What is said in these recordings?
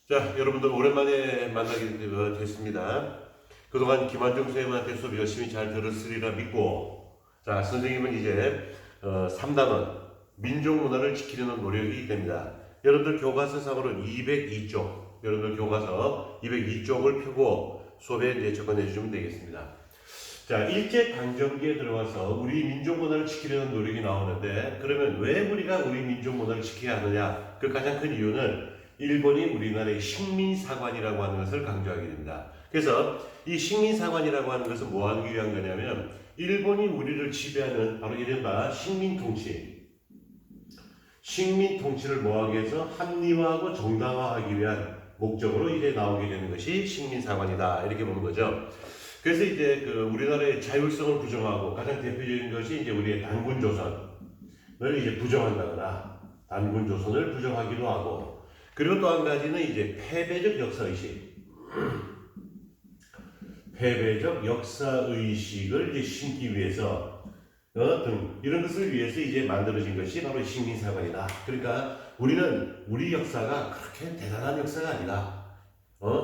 자, 여러분들 오랜만에 만나게 됐습니다. 그동안 김한중 선생님한테 수업 열심히 잘 들었으리라 믿고, 자, 선생님은 이제 3단원 민족문화를 지키려는 노력이 됩니다. 여러분들 교과서상으로는 202쪽, 여러분들 교과서 202쪽을 펴고 수업에 이제 접근해 주시면 되겠습니다. 자, 일제강점기에 들어와서 우리 민족문화를 지키려는 노력이 나오는데, 그러면 왜 우리가 우리 민족문화를 지켜야 하느냐? 그 가장 큰 이유는 일본이 우리나라의 식민사관이라고 하는 것을 강조하게 됩니다. 그래서 이 식민사관이라고 하는 것은 뭐 하기 위한 거냐면, 일본이 우리를 지배하는 바로 이른바 식민통치를 뭐하기 위해서 합리화하고 정당화하기 위한 목적으로 이제 나오게 되는 것이 식민사관이다, 이렇게 보는 거죠. 그래서 이제 우리나라의 자율성을 부정하고 가장 대표적인 것이 이제 우리의 단군조선을 이제 부정한다거나 단군조선을 부정하기도 하고, 그리고 또 한 가지는 이제 패배적 역사의식을 이제 심기 위해서 등 이런 것을 위해서 이제 만들어진 것이 바로 식민사관이다. 그러니까 우리는 우리 역사가 그렇게 대단한 역사가 아니다.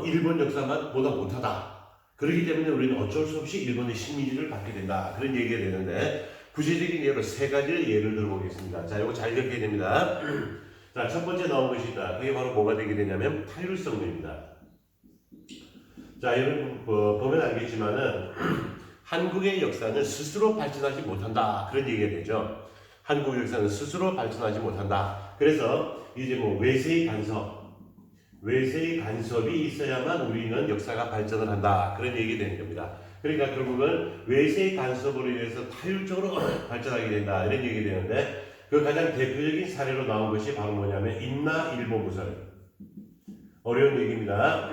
일본 역사만 보다 못하다. 그렇기 때문에 우리는 어쩔 수 없이 일본의 식민지를 받게 된다. 그런 얘기가 되는데, 구체적인 예로 세 가지를 예를 들어보겠습니다. 자, 이거 잘 기억해야 됩니다. 자, 첫 번째 나온 것이다. 그게 바로 뭐가 되게 되냐면 타율성입니다. 자, 여러분 보면 알겠지만은 한국의 역사는 스스로 발전하지 못한다, 그런 얘기가 되죠. 한국 역사는 스스로 발전하지 못한다. 그래서 이제 뭐 외세의 간섭이 있어야만 우리는 역사가 발전을 한다, 그런 얘기 되는 겁니다. 그러니까 결국은 외세의 간섭으로 인해서 타율적으로 발전하게 된다, 이런 얘기 되는데, 그 가장 대표적인 사례로 나온 것이 바로 뭐냐면 임나일보무설. 어려운 얘기입니다.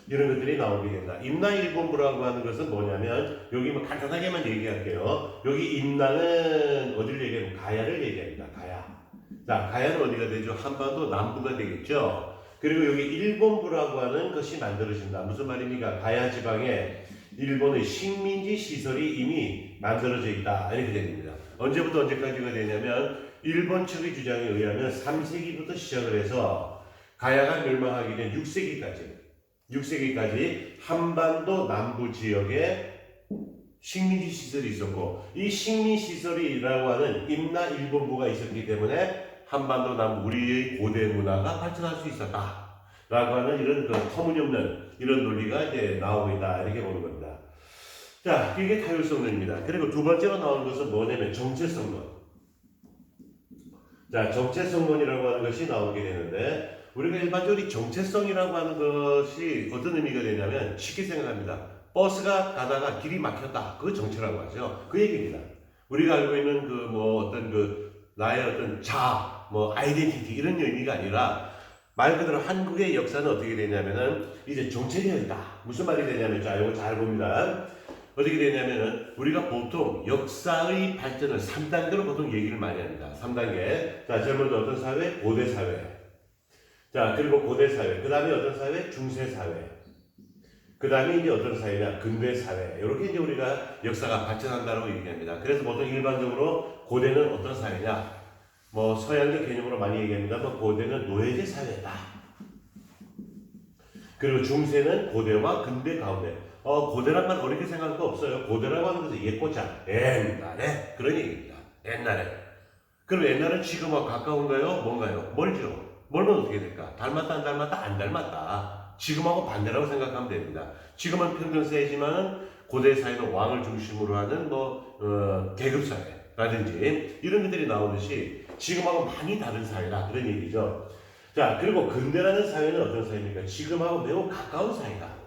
이런 것들이 나오게 된다. 임나일보무라고 하는 것은 뭐냐면, 여기 뭐 간단하게만 얘기할게요. 여기 임나는 어디를 얘기하면 가야를 얘기합니다. 가야. 자, 가야는 어디가 되죠? 한반도 남부가 되겠죠. 그리고 여기 일본부라고 하는 것이 만들어진다. 무슨 말입니까? 가야 지방에 일본의 식민지 시설이 이미 만들어져 있다, 이렇게 됩니다. 언제부터 언제까지가 되냐면, 일본 측의 주장에 의하면 3세기부터 시작을 해서 가야가 멸망하기 전 6세기까지 한반도 남부 지역에 식민지 시설이 있었고, 이 식민 시설이라고 하는 임나일본부가 있었기 때문에 한반도 남부 우리의 고대 문화가 발전할 수 있었다 라고 하는 이런 터무니없는 이런 논리가 이제 나오고 있다, 이렇게 보는 겁니다. 자, 이게 타율성론입니다. 그리고 두 번째로 나오는 것은 뭐냐면 정체성론. 자, 정체성론이라고 하는 것이 나오게 되는데, 우리가 일반적으로 정체성이라고 하는 것이 어떤 의미가 되냐면, 쉽게 생각합니다. 버스가 가다가 길이 막혔다, 그거 정체라고 하죠. 그 얘기입니다. 우리가 알고 있는 나의 어떤 아이덴티티, 이런 의미가 아니라, 말 그대로 한국의 역사는 어떻게 되냐면은 이제 정체되어 있다. 무슨 말이 되냐면, 자, 이거 잘 봅니다. 어떻게 되냐면은 우리가 보통 역사의 발전을 3단계로 보통 얘기를 많이 합니다. 3단계. 자, 제일 먼저 어떤 사회? 고대 사회. 자, 그리고 고대 사회. 그 다음에 어떤 사회? 중세 사회. 그 다음에 이제 어떤 사회냐? 근대 사회. 이렇게 이제 우리가 역사가 발전한다고 얘기합니다. 그래서 보통 일반적으로 고대는 어떤 사회냐? 뭐 서양적 개념으로 많이 얘기합니다만, 고대는 노예제 사회다. 그리고 중세는 고대와 근대 가운데. 고대란 말 어렵게 생각할 거 없어요. 고대라고 하는 것은 옛고자, 옛날에, 그런 얘기입니다. 옛날에. 그럼 옛날은 지금과 가까운가요? 뭔가요? 멀죠. 멀면 어떻게 될까? 닮았다, 안 닮았다? 안 닮았다. 지금하고 반대라고 생각하면 됩니다. 지금은 평등사회지만 고대 사회는 왕을 중심으로 하는 계급사회라든지 이런 것들이 나오듯이 지금하고 많이 다른 사회다, 그런 얘기죠. 자, 그리고 근대라는 사회는 어떤 사회입니까? 지금하고 매우 가까운 사회다.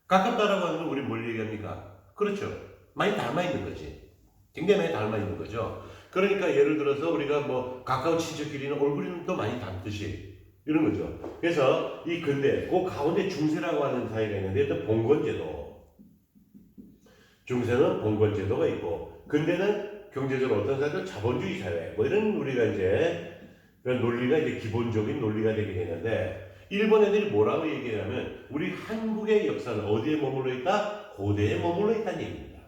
가깝다라고 하는 건 우리 뭘 얘기합니까? 그렇죠. 많이 닮아있는 거지. 굉장히 많이 닮아있는 거죠. 그러니까 예를 들어서 우리가 뭐 가까운 친척끼리는 얼굴이 또 많이 닮듯이 이런 거죠. 그래서 이 근대, 그 가운데 중세라고 하는 사회가 있는데, 또 봉건제도. 중세는 봉건제도가 있고, 근대는 경제적으로 어떤 사회도 자본주의 사회. 뭐 이런 우리가 이제 그런 논리가 이제 기본적인 논리가 되게 되는데, 일본 애들이 뭐라고 얘기하냐면, 우리 한국의 역사는 어디에 머물러 있다? 고대에 머물러 있다는 얘기입니다.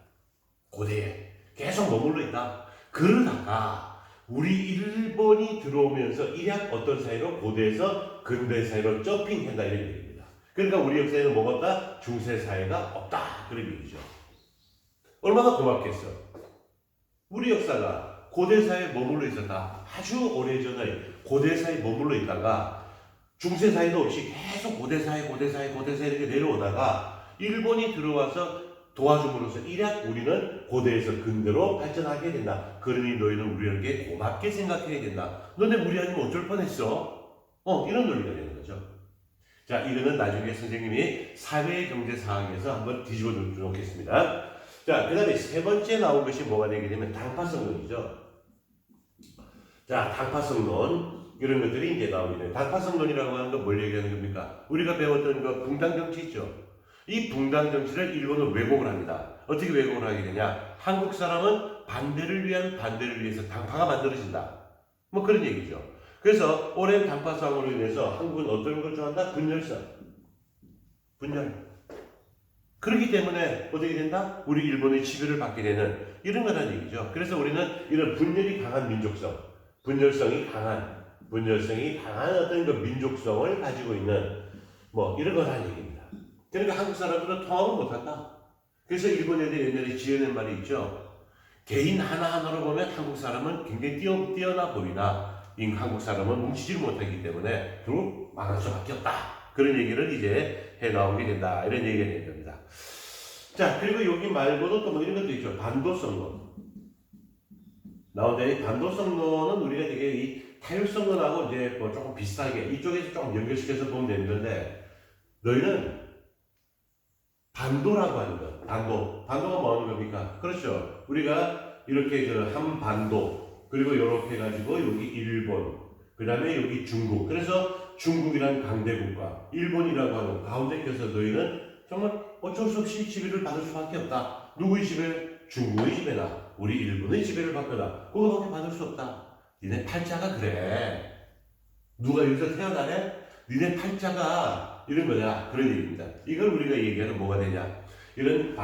고대에 계속 머물러 있다. 그러다가 우리 일본이 들어오면서 일약 어떤 사이로 고대에서 근대 사이로 점핑한다 이런 얘기입니다. 그러니까 우리 역사에는 뭐가 없다? 중세 사회가 없다 그런 얘기죠. 얼마나 고맙겠어. 우리 역사가 고대 사회에 머물러 있었다. 아주 오래전에 고대 사회에 머물러 있다가 중세 사회도 없이 계속 고대 사회 이렇게 내려오다가 일본이 들어와서 도와줌으로써 일약 우리는 고대에서 근대로 발전하게 된다. 그러니 너희는 우리에게 고맙게 생각해야 된다. 너네 우리 아니면 어쩔 뻔했어. 이런 논리가 되는 거죠. 자, 이거는 나중에 선생님이 사회경제사학에서 한번 뒤집어 놓겠습니다. 자, 그 다음에 세 번째 나온 것이 뭐가 되게 되면 당파성론이죠. 자, 당파성론. 이런 것들이 이제 나오게 돼요. 당파성론이라고 하는 건 뭘 얘기하는 겁니까? 우리가 배웠던 그 붕당정치 있죠. 이 붕당정치를 일본은 왜곡을 합니다. 어떻게 왜곡을 하게 되냐? 한국 사람은 반대를 위해서 당파가 만들어진다. 뭐 그런 얘기죠. 그래서 오랜 당파 싸움으로 인해서 한국은 어떤 걸 좋아한다? 분열성. 분열. 그렇기 때문에 어떻게 된다? 우리 일본의 지배를 받게 되는 이런 거란 얘기죠. 그래서 우리는 이런 분열이 강한 민족성, 분열성이 강한 어떤 그 민족성을 가지고 있는 뭐 이런 거란 얘기입니다. 그러니까 한국 사람들은 통합을 못한다. 그래서 일본 애들이 옛날에 지어낸 말이 있죠. 개인 하나하나로 보면 한국 사람은 굉장히 뛰어나 보이나 한국 사람은 뭉치질 못하기 때문에 결국 망할 수밖에 없다. 그런 얘기를 이제 해 나오게 된다. 이런 얘기가 된 겁니다. 자, 그리고 여기 말고도 또 뭐 이런 것도 있죠. 반도성론. 나오는데 반도성론은 우리가 되게 이 타율성론하고 이제 뭐 조금 비슷하게 이쪽에서 조금 연결시켜서 보면 되는 건데 너희는 반도라고 하는 것. 반도가 뭐 하는 겁니까? 그렇죠. 우리가 이렇게 한 반도 그리고 이렇게 해가지고 여기 일본 그 다음에 여기 중국. 그래서 중국이란 강대국가 일본이라고 하는 가운데 껴서 너희는 정말 어쩔 수 없이 지배를 받을 수밖에 없다. 누구의 지배? 중국의 지배나 우리 일본의 지배를 받거나 그거밖에 받을 수 없다. 니네 팔자가 그래. 누가 여기서 태어나래? 니네 팔자가 이런 거냐 그런 얘기입니다. 이걸 우리가 얘기하는 뭐가 되냐 이런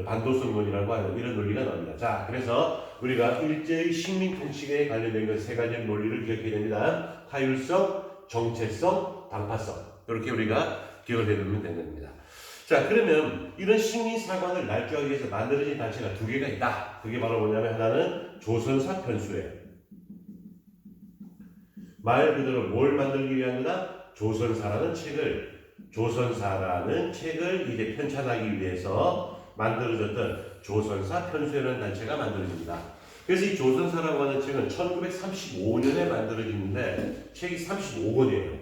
반도성론이라고 하는 이런 논리가 나옵니다. 자, 그래서 우리가 일제의 식민 통치에 관련된 그 세 가지 논리를 기억해야 됩니다. 타율성, 정체성, 당파성 이렇게 우리가 기억을 해두면 되는 겁니다. 자, 그러면 이런 식민사관을 날조하기 위해서 만들어진 단체가 두 개가 있다. 그게 바로 뭐냐면 하나는 조선사 편수회. 말 그대로 뭘 만들기 위한 거다? 조선사라는 책을 이제 편찬하기 위해서 만들어졌던 조선사 편수회라는 단체가 만들어집니다. 그래서 이 조선사라고 하는 책은 1935년에 만들어지는데 책이 35권이에요.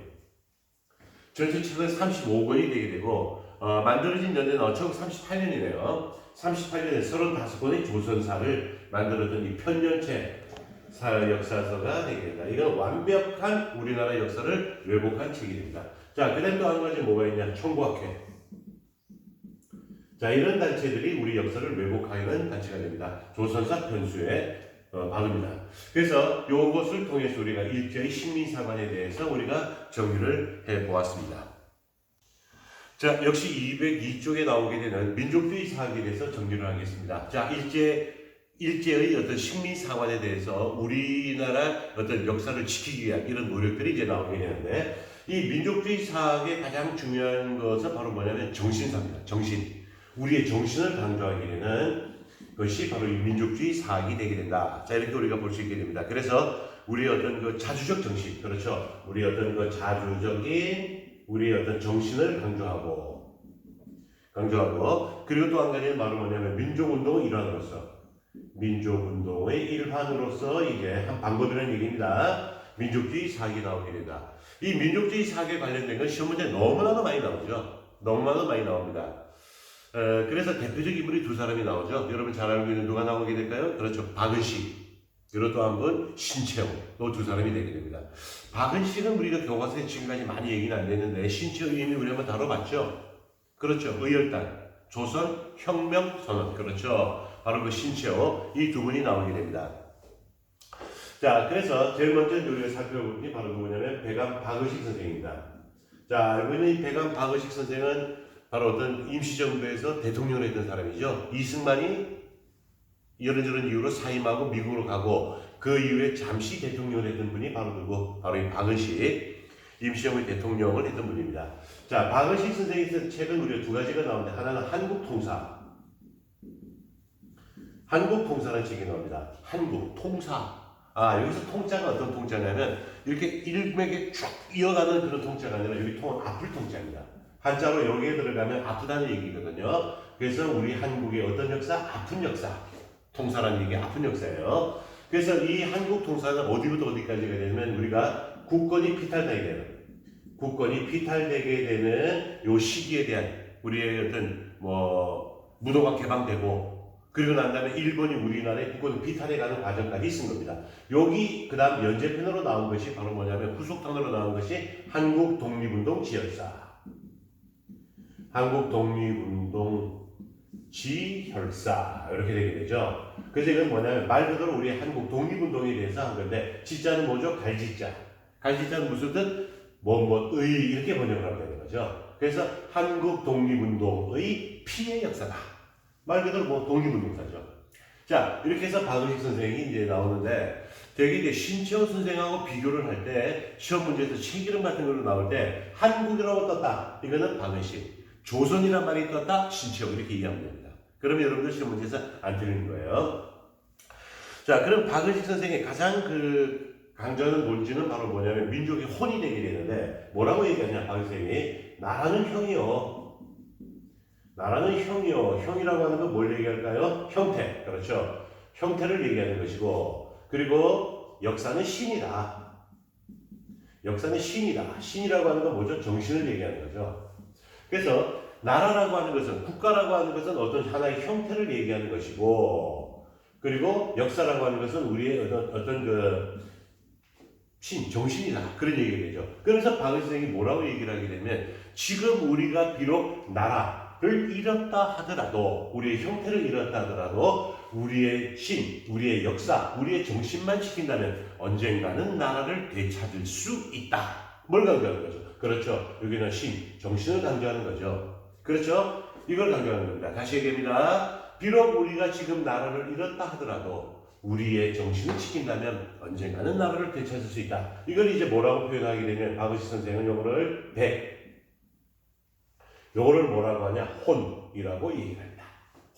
전체 책은 35권이 되게 되고 만들어진 연대는 1938년이네요. 38년에 35권의 조선사를 만들었던 이 편년체 역사서가 되게 됩니다. 이건 완벽한 우리나라 역사를 왜곡한 책이 됩니다. 자, 그 다음 또 한 가지 뭐가 있냐? 총국학회. 자, 이런 단체들이 우리 역사를 왜곡하는 단체가 됩니다. 조선사 편수의 바로입니다. 그래서 이것을 통해서 우리가 일제의 식민사관에 대해서 우리가 정리를 해보았습니다. 자, 역시 202쪽에 나오게 되는 민족주의 사학에 대해서 정리를 하겠습니다. 자, 일제의 어떤 식민사관에 대해서 우리나라 어떤 역사를 지키기 위한 이런 노력들이 이제 나오게 되는데 이 민족주의 사학의 가장 중요한 것은 바로 뭐냐면 정신사입니다. 우리의 정신을 강조하게 되는 것이 바로 이 민족주의 사학이 되게 된다. 자, 이렇게 우리가 볼 수 있게 됩니다. 그래서 우리의 어떤 그 자주적 정신, 그렇죠. 우리의 어떤 그 자주적인 우리의 어떤 정신을 강조하고 그리고 또 한 가지는 바로 뭐냐면 민족운동의 일환으로서 이제 한 방법이라는 얘기입니다. 민족주의 사학이 나오게 된다. 이 민족주의 사학에 관련된 건 시험 문제 너무나도 많이 나오죠. 너무나도 많이 나옵니다. 그래서 대표적 인물이 두 사람이 나오죠. 여러분 잘 알고 있는 누가 나오게 될까요? 그렇죠. 박은식. 그리고 또 한 분 신채호. 또 두 사람이 되게 됩니다. 박은식은 우리가 교과서에 지금까지 많이 얘기는 안 됐는데 신채호 이미 우리 한번 다뤄봤죠. 그렇죠. 의열단, 조선 혁명 선언. 그렇죠. 바로 그 신채호 이 두 분이 나오게 됩니다. 자, 그래서 제일 먼저 우리가 살펴볼 분이 바로 누구냐면 배감 박의식 선생입니다. 자, 알고 있는 이 배감 박의식 선생은 바로 어떤 임시정부에서 대통령을 했던 사람이죠. 이승만이 이런저런 이유로 사임하고 미국으로 가고 그 이후에 잠시 대통령을 했던 분이 바로 누구? 바로 이 박은식 임시정부의 대통령을 했던 분입니다. 자, 박은식 선생이 쓴 책은 우리가 두 가지가 나오는데 하나는 한국통사. 한국통사라는 책이 나옵니다. 한국통사. 여기서 통자가 어떤 통자냐면 이렇게 일맥에 쭉 이어가는 그런 통자가 아니라 여기 통은 아플 통자입니다. 한자로 여기에 들어가면 아프다는 얘기거든요. 그래서 우리 한국의 어떤 역사? 아픈 역사. 통사라는 얘기 아픈 역사예요. 그래서 이 한국 통사는 어디부터 어디까지가 되면 우리가 국권이 피탈되게 되는 요 시기에 대한 우리의 어떤 무도가 개방되고 그리고 난 다음에 일본이 우리나라의 국권을 비탈해가는 과정까지 있은 겁니다. 여기 그 다음 연재편으로 나온 것이 바로 뭐냐면 후속탄으로 나온 것이 한국 독립운동 지열사. 한국 독립운동 지혈사 이렇게 되게 되죠. 그래서 이건 뭐냐면 말 그대로 우리 한국 독립운동에 대해서 한 건데 지자는 뭐죠? 갈지자. 갈지자는 무슨 뜻? 의 이렇게 번역을 하면 되는 거죠. 그래서 한국 독립운동의 피해 역사다. 말 그대로 독립운동사죠. 자, 이렇게 해서 박은식 선생이 이제 나오는데 되게 이제 신채호 선생하고 비교를 할 때 시험 문제에서 책 이름 같은 걸로 나올 때 한국이라고 떴다. 이거는 박은식. 조선이란 말이 떴다. 신채호 이렇게 이해하면 됩니다. 그러면 여러분들 시험 문제에서 안 틀리는 거예요. 자, 그럼 박은식 선생의 가장 강조하는 논지는 바로 뭐냐면 민족의 혼이 되게 되는데 뭐라고 얘기하냐 박은식 선생이 나라는 형이요. 형이라고 하는 건 뭘 얘기할까요? 형태. 그렇죠. 형태를 얘기하는 것이고 그리고 역사는 신이다. 신이라고 하는 건 뭐죠? 정신을 얘기하는 거죠. 그래서 나라라고 하는 것은 국가라고 하는 것은 어떤 하나의 형태를 얘기하는 것이고 그리고 역사라고 하는 것은 우리의 어떤 정신이다. 그런 얘기가 되죠. 그래서 박은식 선생이 뭐라고 얘기를 하게 되면 지금 우리가 비록 나라를 잃었다 하더라도 우리의 형태를 잃었다 하더라도 우리의 우리의 역사, 우리의 정신만 지킨다면 언젠가는 나라를 되찾을 수 있다. 뭘 강조하는 거죠? 그렇죠. 여기는 정신을 강조하는 거죠. 그렇죠? 이걸 강조하는 겁니다. 다시 얘기합니다. 비록 우리가 지금 나라를 잃었다 하더라도 우리의 정신을 지킨다면 언젠가는 나라를 되찾을 수 있다. 이걸 이제 뭐라고 표현하게 되면 박은식 선생은 요거를 요거를 뭐라고 하냐? 혼이라고 얘기를 합니다.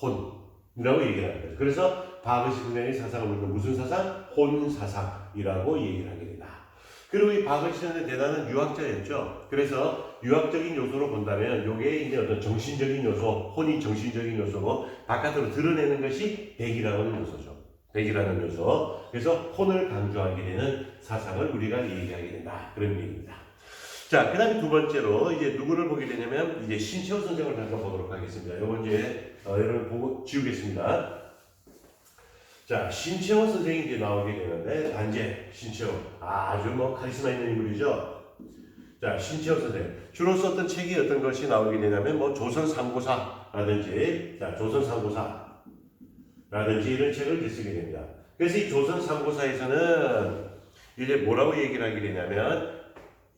혼이라고 얘기를 합니다. 그래서 박은식 선생의 사상을 우리는 무슨 사상? 혼사상이라고 얘기를 하게 된다. 그리고 이 박은식 선생은 대단한 유학자였죠. 그래서 유학적인 요소로 본다면 요게 이제 어떤 정신적인 요소, 혼이 정신적인 요소고 바깥으로 드러내는 것이 백이라는 요소죠. 백이라는 요소. 그래서 혼을 강조하게 되는 사상을 우리가 얘기하게 된다. 그런 얘기입니다. 자, 그 다음에 두 번째로 이제 누구를 보게 되냐면 이제 신채호 선생을 잠깐 보도록 하겠습니다. 요거 이제 여러분 보고 지우겠습니다. 자, 신채호 선생이 이제 나오게 되는데 단재 신채호 아주 카리스마 있는 인물이죠. 자, 신채호 선생 주로 썼던 책이 어떤 것이 나오게 되냐면 조선 삼고사라든지 조선 삼고사라든지 이런 책을 쓰게 됩니다. 그래서 이 조선 삼고사에서는 이제 뭐라고 얘기를 하게 되냐면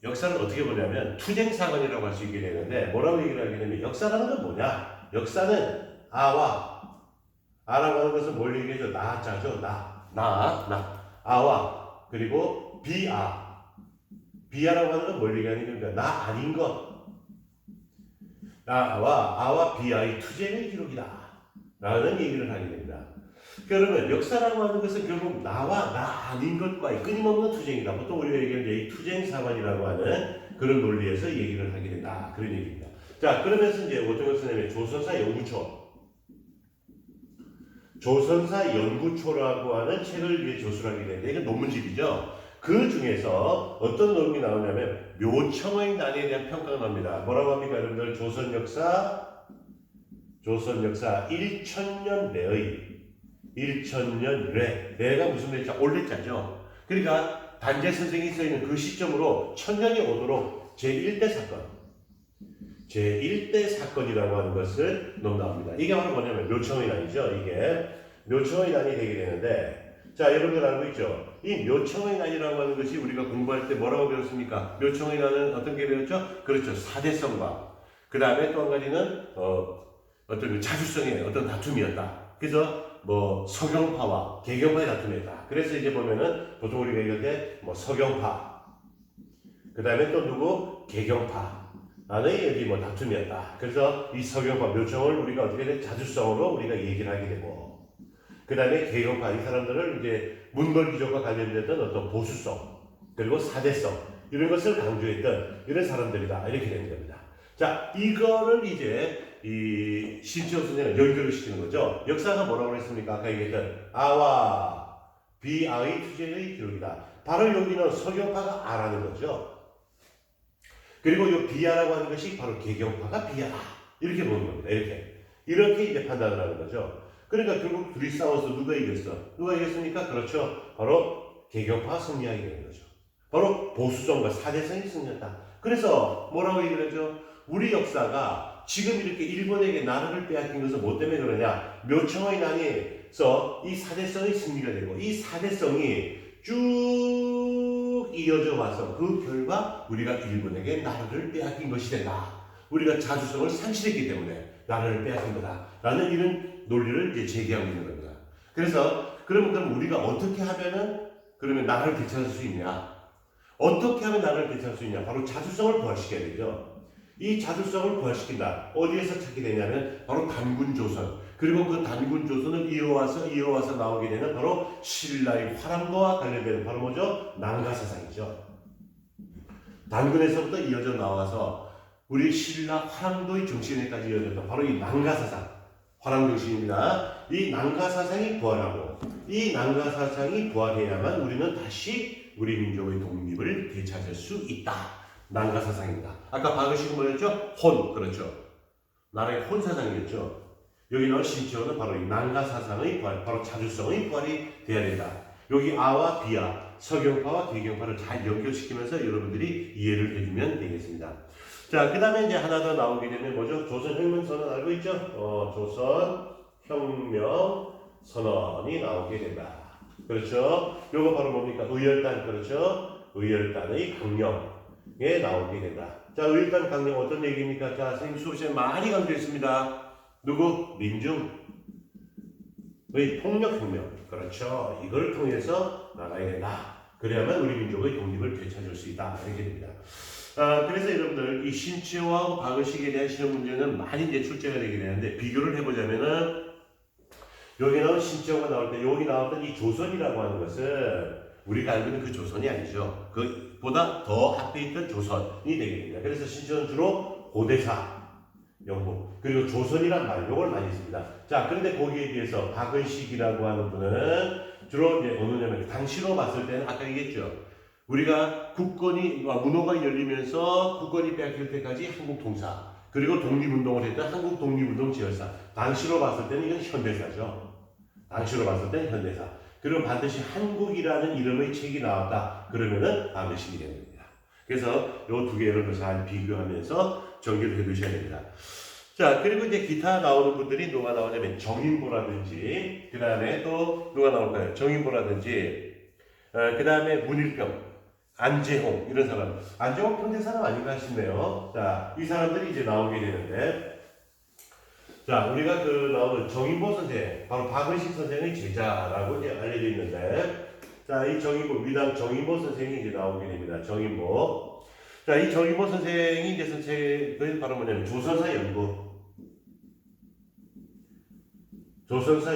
역사를 어떻게 보냐면 투쟁사건이라고 할 수 있게 되는데 뭐라고 얘기를 하게 되면 역사라는 건 뭐냐? 역사는 아라고 하는 것은 뭘 얘기해줘? 나자죠. 아와 그리고 비아라고 하는 건 뭘 얘기하는 나 아닌 것. 아와 비아의 투쟁의 기록이다 라는 얘기를 하게 됩니다. 그러면 역사라고 하는 것은 결국 나와 나 아닌 것과의 끊임없는 투쟁이다. 보통 우리가 얘기하는 이 투쟁사관이라고 하는 그런 논리에서 얘기를 하게 된다. 그런 얘기입니다. 자, 그러면서 이제 오정혁 선생님의 조선사 연구초라고 하는 책을 이제 조술하게 되는데 이건 논문집이죠. 그 중에서 어떤 논문이 나오냐면 묘청의 난에 대한 평가가 나옵니다. 뭐라고 합니까, 여러분들? 조선 역사 1000년 내가 무슨 내자? 올레자죠. 그러니까 단재 선생이 써있는 그 시점으로 1000년이 오도록 제1대 사건이라고 하는 것을 나옵니다. 이게 바로 뭐냐면 묘청의 난이죠. 이게 묘청의 난이 되게 되는데, 자, 여러분들 알고 있죠? 이 묘청의 난이라고 하는 것이 우리가 공부할 때 뭐라고 배웠습니까? 묘청의 난은 어떤 게 배웠죠? 그렇죠. 사대성과 그 다음에 또 한 가지는 어떤 자주성의 어떤 다툼이었다. 그래서 뭐 서경파와 개경파의 다툼이었다. 그래서 이제 보면은 보통 우리가 얘기할 때 뭐 서경파, 그 다음에 또 누구 개경파라는 여기 뭐 다툼이었다. 그래서 이 서경파 묘청을 우리가 어떻게 된 자주성으로 우리가 얘기를 하게 되고, 그 다음에 개경파 이 사람들을 이제 문벌귀족과 관련됐던 어떤 보수성 그리고 사대성 이런 것을 강조했던 이런 사람들이다 이렇게 되는 겁니다. 자, 이거를 이제 이 신치호 선생은 연결을 시키는 거죠. 역사가 뭐라고 했습니까? 아까 얘기했던 아와 비아의 투쟁의 기록이다. 바로 여기는 서경파가 아라는 거죠. 그리고 이 비아라고 하는 것이 바로 개경파가 비아다 이렇게 보는 겁니다. 이렇게 이제 판단을 하는 거죠. 그러니까 결국 둘이 싸워서 누가 이겼어? 누가 이겼습니까? 그렇죠. 바로 개경파가 승리하게 되는 거죠. 바로 보수성과 사대성이 승리했다. 그래서 뭐라고 얘기를 하죠? 우리 역사가 지금 이렇게 일본에게 나라를 빼앗긴 것은 뭐 때문에 그러냐? 묘청의 난에서 이 사대성의 승리가 되고 이 사대성이 쭉 이어져 와서 그 결과 우리가 일본에게 나라를 빼앗긴 것이 된다. 우리가 자주성을 상실했기 때문에 나라를 빼앗긴 거다. 라는 이런 논리를 이제 제기하고 있는 겁니다. 그래서 그럼 우리가 어떻게 하면은 그러면 나라를 되찾을 수 있냐? 어떻게 하면 나라를 되찾을 수 있냐? 바로 자주성을 부활시켜야 되죠. 이 자주성을 부활시킨다. 어디에서 찾게 되냐면 바로 단군조선. 그리고 그 단군조선을 이어와서 나오게 되는 바로 신라의 화랑도와 관련되는 바로 뭐죠? 난가사상이죠. 단군에서부터 이어져 나와서 우리 신라 화랑도의 정신에까지 이어졌던 바로 이 난가사상. 화랑정신입니다. 이 난가사상이 부활하고 이 난가사상이 부활해야만 우리는 다시 우리 민족의 독립을 되찾을 수 있다. 난가사상입니다. 아까 박으시고 뭐였죠? 혼, 그렇죠. 나라의 혼사상이었죠. 여기 나온 신치호는 바로 이 난가사상의 부활, 바로 자주성의 부활이 돼야 된다. 여기 아와 비아, 서경파와 개경파를 잘 연결시키면서 여러분들이 이해를 해주면 되겠습니다. 자, 그 다음에 이제 하나 더 나오게 되면 뭐죠? 조선혁명선언 알고 있죠? 조선혁명선언이 나오게 된다. 그렇죠? 요거 바로 뭡니까? 의열단, 그렇죠? 의열단의 강령에 나오게 된다. 자, 의열단 강령 어떤 얘기입니까? 자, 선생님 수업 시간에 많이 강조했습니다. 누구? 민중의 폭력혁명. 그렇죠? 이걸 통해서 나가야 된다. 그래야만 우리 민족의 독립을 되찾을 수 있다. 이렇게 됩니다. 그래서 여러분들 이 신치호하고 박의식에 대한 시험 문제는 많이 이제 출제가 되게 되는데 비교를 해보자면은 여기 나온 신치호가 나올 때 여기 나왔던 이 조선이라고 하는 것은 우리가 알고 있는 그 조선이 아니죠. 그보다 더 앞에 있던 조선이 되게 됩니다. 그래서 신치호는 주로 고대사 영국 그리고 조선이란 말 요걸 많이 씁니다. 자, 그런데 거기에 비해서 박의식이라고 하는 분은 주로 이제 어느냐면 당시로 봤을 때는 아까 얘기했죠. 우리가 문호가 열리면서 국권이 빼앗길 때까지 한국 통사 그리고 독립운동을 했던 한국 독립운동 지열사 당시로 봤을 때는 이건 현대사죠. 당시로 봤을 때는 현대사. 그리고 반드시 한국이라는 이름의 책이 나왔다. 그러면은 박의식이 되는 겁니다. 그래서 이 두 개를 잘 비교하면서 정리를 해 두셔야 됩니다. 자, 그리고 이제 기타 나오는 분들이 누가 나오냐면 정인보라든지 그 다음에 또 누가 나올까요? 정인보라든지 그 다음에 문일병 안재홍 이런 사람. 안재홍 평택 사람 아닌가 싶네요. 자, 이 사람들이 이제 나오게 되는데, 자, 우리가 나오는 정인보 선생, 바로 박의식 선생의 제자라고 이제 알려져 있는데, 자, 이 위당 정인보 선생이 이제 나오게 됩니다. 정인보. 자, 이 정인보 선생이 이제 선생은 바로 뭐냐면 조선사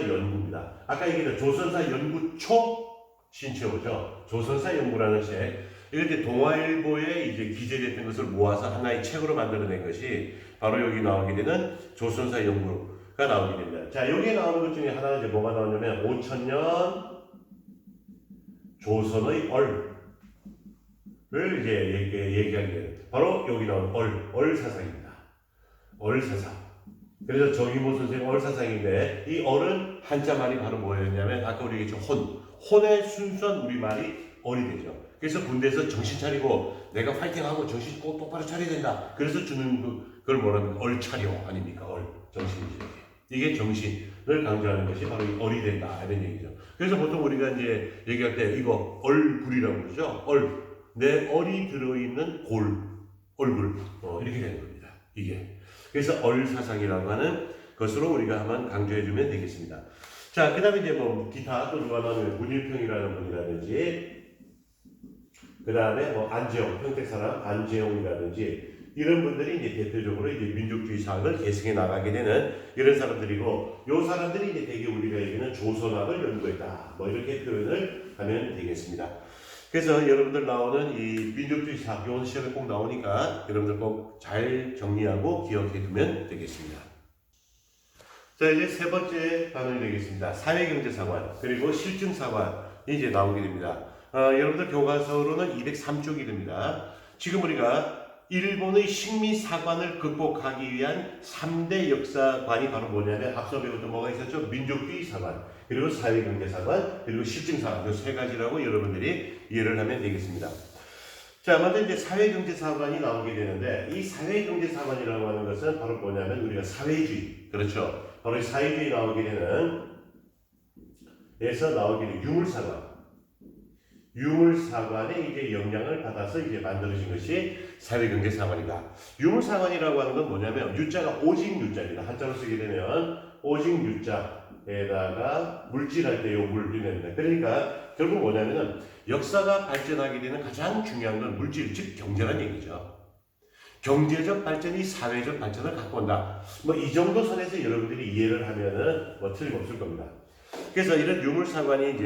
연구입니다. 아까 얘기했던 조선사 연구 초 신치호죠. 조선사 연구라는 책. 이럴 때 동아일보에 이제 기재됐던 것을 모아서 하나의 책으로 만들어낸 것이 바로 여기 나오게 되는 조선사 연구가 나오게 됩니다. 자, 여기에 나오는 것 중에 하나가 이제 뭐가 나오냐면 5000년 조선의 얼을 이제 얘기하게 되는 바로 여기 나오는 얼사상입니다. 얼사상. 그래서 정인보 선생님 얼사상인데 이 얼은 한자 말이 바로 뭐였냐면 아까 우리 얘기했죠. 혼의 순수한 우리말이 얼이 되죠. 그래서 군대에서 정신 차리고 내가 파이팅하고 정신 꼭 똑바로 차려야 된다. 그래서 주는 그걸 뭐라는 얼차려 아닙니까? 정신이지. 이게 정신을 강조하는 것이 바로 이 얼이 된다 이런 얘기죠. 그래서 보통 우리가 이제 얘기할 때 이거 얼굴이라고 그러죠. 내 얼이 들어있는 얼굴 이렇게 되는 겁니다. 이게. 그래서 얼사상이라고 하는 것으로 우리가 한번 강조해주면 되겠습니다. 자, 그 다음에 이제 뭐 기타 또 누가 나오면 문일평이라는 분이라든지, 그 다음에 뭐 안재홍, 평택 사람 안재홍이라든지 이런 분들이 이제 대표적으로 이제 민족주의 사학을 계승해 나가게 되는 이런 사람들이고, 요 사람들이 이제 되게 우리가 얘기하는 조선학을 연구했다, 뭐 이렇게 표현을 하면 되겠습니다. 그래서 여러분들 나오는 이 민족주의 사학, 요 시험에 꼭 나오니까 여러분들 꼭 잘 정리하고 기억해 두면 되겠습니다. 자, 이제 세 번째 단원이 되겠습니다. 사회경제사관, 그리고 실증사관이 이제 나오게 됩니다. 여러분들 교과서로는 203쪽이 됩니다. 지금 우리가 일본의 식민사관을 극복하기 위한 3대 역사관이 바로 뭐냐면, 앞서 배웠던 뭐가 있었죠? 민족주의 사관, 그리고 사회경제사관, 그리고 실증사관, 이 세 가지라고 여러분들이 이해를 하면 되겠습니다. 자, 먼저 이제 사회경제사관이 나오게 되는데, 이 사회경제사관이라고 하는 것은 바로 뭐냐면 우리가 사회주의, 그렇죠? 바로 사회주의 나오게 되는 에서 나오게 되는 유물사관의 이제 영향을 받아서 이제 만들어진 것이 사회경제사관이다. 유물사관이라고 하는 건 뭐냐면 유자가 오직 유자입니다. 한자로 쓰게 되면 오직 유자에다가 물질할 때 요 물이 됩니다. 그러니까 결국 뭐냐면은 역사가 발전하게 되는 가장 중요한 건 물질, 즉 경제란 얘기죠. 경제적 발전이 사회적 발전을 갖고 온다. 뭐 이 정도 선에서 여러분들이 이해를 하면은 뭐 틀림없을 겁니다. 그래서 이런 유물사관이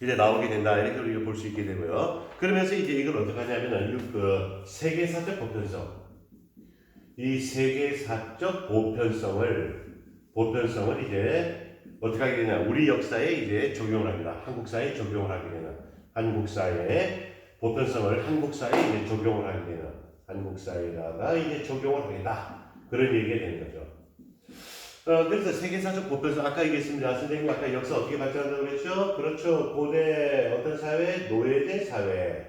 이제 나오게 된다, 이렇게 우리가 볼 수 있게 되고요. 그러면서 이제 이걸 어떻게 하냐면은 그 세계사적 보편성, 이 세계사적 보편성을 이제 어떻게 하게 되냐, 우리 역사에 이제 적용을 합니다. 한국사에 적용을 하게 되는, 한국사의 보편성을 한국사에 이제 적용을 하게 되는, 한국사에다가 이제 적용을 하겠다, 그런 얘기가 되는 거죠. 그래서 세계사적 보편성, 아까 얘기했습니다. 선생님 아까 역사 어떻게 발전한다고 그랬죠? 그렇죠. 고대 어떤 사회? 노예제 사회가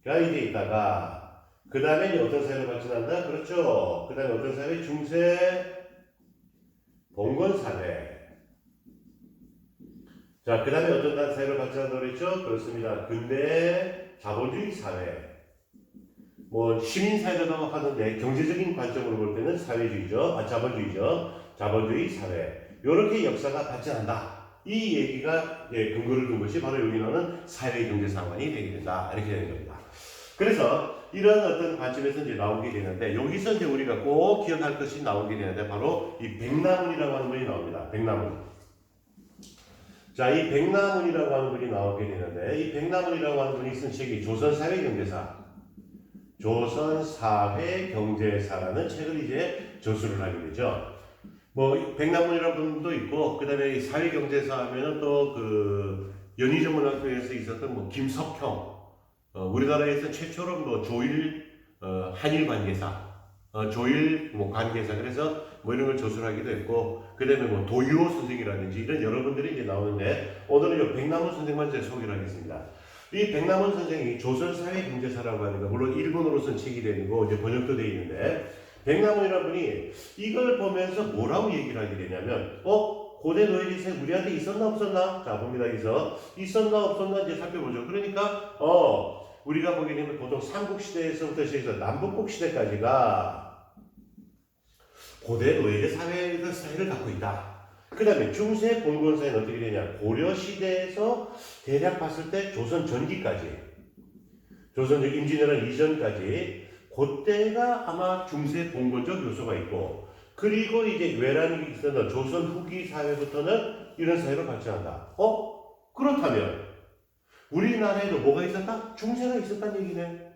이제 있다가, 그 다음에 어떤 사회로 발전한다? 그렇죠. 그 다음에 어떤 사회? 중세 봉건 사회. 자, 그 다음에 어떤 사회로 발전한다고 그랬죠? 그렇습니다. 근대 자본주의 사회. 뭐 시민사회라고 하는데 경제적인 관점으로 볼 때는 사회주의죠. 자본주의죠. 자본주의 사회. 이렇게 역사가 발전한다. 이 얘기가 근거를 둔 것이 바로 여기 나오는 사회경제사관이 되게 된다, 이렇게 되는 겁니다. 그래서 이런 어떤 관점에서 이제 나오게 되는데, 여기서 이제 우리가 꼭 기억할 것이 나오게 되는데, 바로 이 백나문이라고 하는 분이 나옵니다. 백나문. 자, 이 백나문이라고 하는 분이 나오게 되는데, 이 백나문이라고 하는 분이 쓴 책이 조선사회경제사라는 책을 이제 저술을 하게 되죠. 뭐 백남문이라는 분도 있고, 그 다음에 사회경제사 하면은 또 그 연희전문학교에서 있었던 뭐 김석형, 우리나라에서 최초로 뭐 조일 한일 관계사, 조일 뭐 관계사, 그래서 뭐 이런 걸 저술하기도 했고, 그 다음에 뭐 도유호 선생이라든지 이런 여러분들이 이제 나오는데, 오늘은 백남문 선생만 제가 소개를 하겠습니다. 이 백남원 선생이 조선사회경제사라고 하는 거, 물론 일본어로 쓴 책이 되고 이제 번역도 되어 있는데, 백남원이라는 분이 이걸 보면서 뭐라고 얘기를 하게 되냐면, 고대 노예제사에 우리한테 있었나 없었나? 자, 봅니다. 여기서 있었나 없었나 이제 살펴보죠. 그러니까 우리가 보게 되면 보통 삼국시대에서부터 시작해서 남북국 시대까지가 고대 노예제 사회를 갖고 있다. 그 다음에 중세 봉건 사회는 어떻게 되냐, 고려 시대에서 대략 봤을 때 조선 전기까지, 조선 임진왜란 이전까지, 그때가 아마 중세 봉건적 요소가 있고, 그리고 이제 외란이 있었던 조선 후기 사회부터는 이런 사회로 발전한다. 그렇다면 우리나라에도 뭐가 있었다? 중세가 있었다는 얘기네.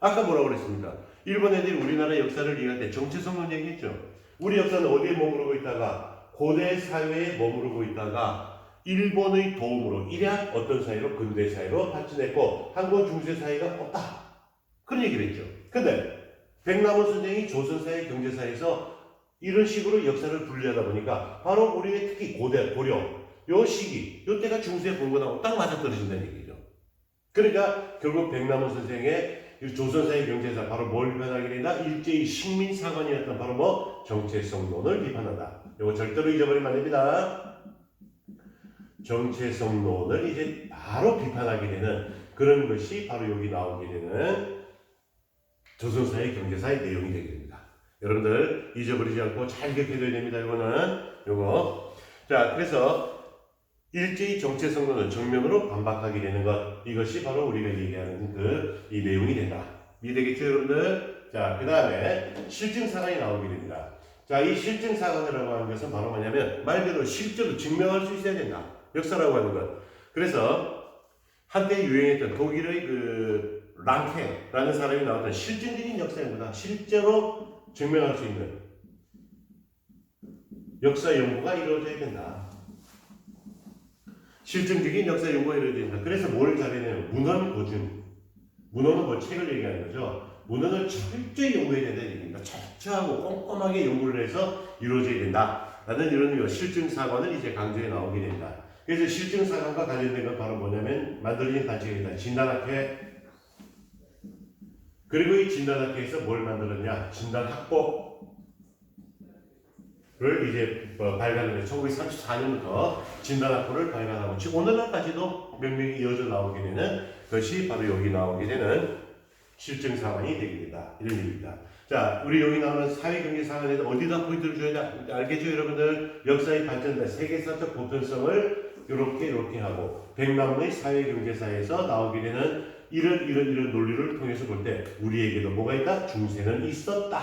아까 뭐라고 그랬습니까? 일본 애들이 우리나라 역사를 얘기할 때 정체성론 얘기했죠. 우리 역사는 어디에 머무르고 있다가 고대 사회에 머무르고 있다가 일본의 도움으로 일약 어떤 사회로, 근대 사회로 발전했고, 한국 중세 사회가 없다, 그런 얘기를 했죠. 근데 백남원 선생이 조선사회 경제사에서 이런 식으로 역사를 분리하다 보니까 바로 우리의 특히 고대, 고려 요 시기, 요 때가 중세 봉건하고 딱 맞아떨어진다는 얘기죠. 그러니까 결국 백남원 선생의 조선사회 경제사, 바로 뭘 비판하게 된다? 일제히 식민사관이었던 바로 뭐 정체성론을 비판한다. 이거 절대로 잊어버리면 안 됩니다. 정체성론을 이제 바로 비판하게 되는 그런 것이 바로 여기 나오게 되는 조선사회 경제사의 내용이 되게 됩니다. 여러분들 잊어버리지 않고 잘 기억해둬야 됩니다. 요거. 자, 그래서 일제히 정체성론은 정면으로 반박하게 되는 것, 이것이 바로 우리가 얘기하는 이 내용이 된다. 이해되겠죠, 여러분들? 자, 그 다음에 실증사관이 나오게 됩니다. 자, 이 실증사관이라고 하는 것은 바로 뭐냐면 말 그대로 실제로 증명할 수 있어야 된다. 역사라고 하는 것. 그래서 한때 유행했던 독일의 랑케라는 사람이 나왔던 실증적인 역사입니다. 실제로 증명할 수 있는 역사 연구가 이루어져야 된다. 실증적인 역사 연구가 이루어져야 된다. 그래서 뭘 잘해내냐면 문헌고증. 문헌은 뭐 책을 얘기하는 거죠. 문헌을 철저히 연구해야 된다는 얘기입니다. 철저하고 꼼꼼하게 연구를 해서 이루어져야 된다라는 이런 실증사관을 이제 강조해 나오게 됩니다. 그래서 실증사관과 관련된 건 바로 뭐냐면 만들어진 단체가 있다. 진단학회. 그리고 이 진단학회에서 뭘 만들었냐? 진단학법을 이제 발간을 해서 1934년부터 진단학법을 발간하고 지금 오늘날까지도 명명이 이어져 나오게 되는 것이 바로 여기 나오게 되는 실증사관이 되게 된다. 이런 얘기입니다. 자, 우리 여기 나오는 사회경제사관에서 어디다 포인트를 줘야 돼? 알겠죠, 여러분들? 역사의 발전과 세계사적 보편성을 이렇게 하고 백남의 사회경제사에서 나오게 되는 이런 논리를 통해서 볼 때 우리에게도 뭐가 있다? 중세는 있었다.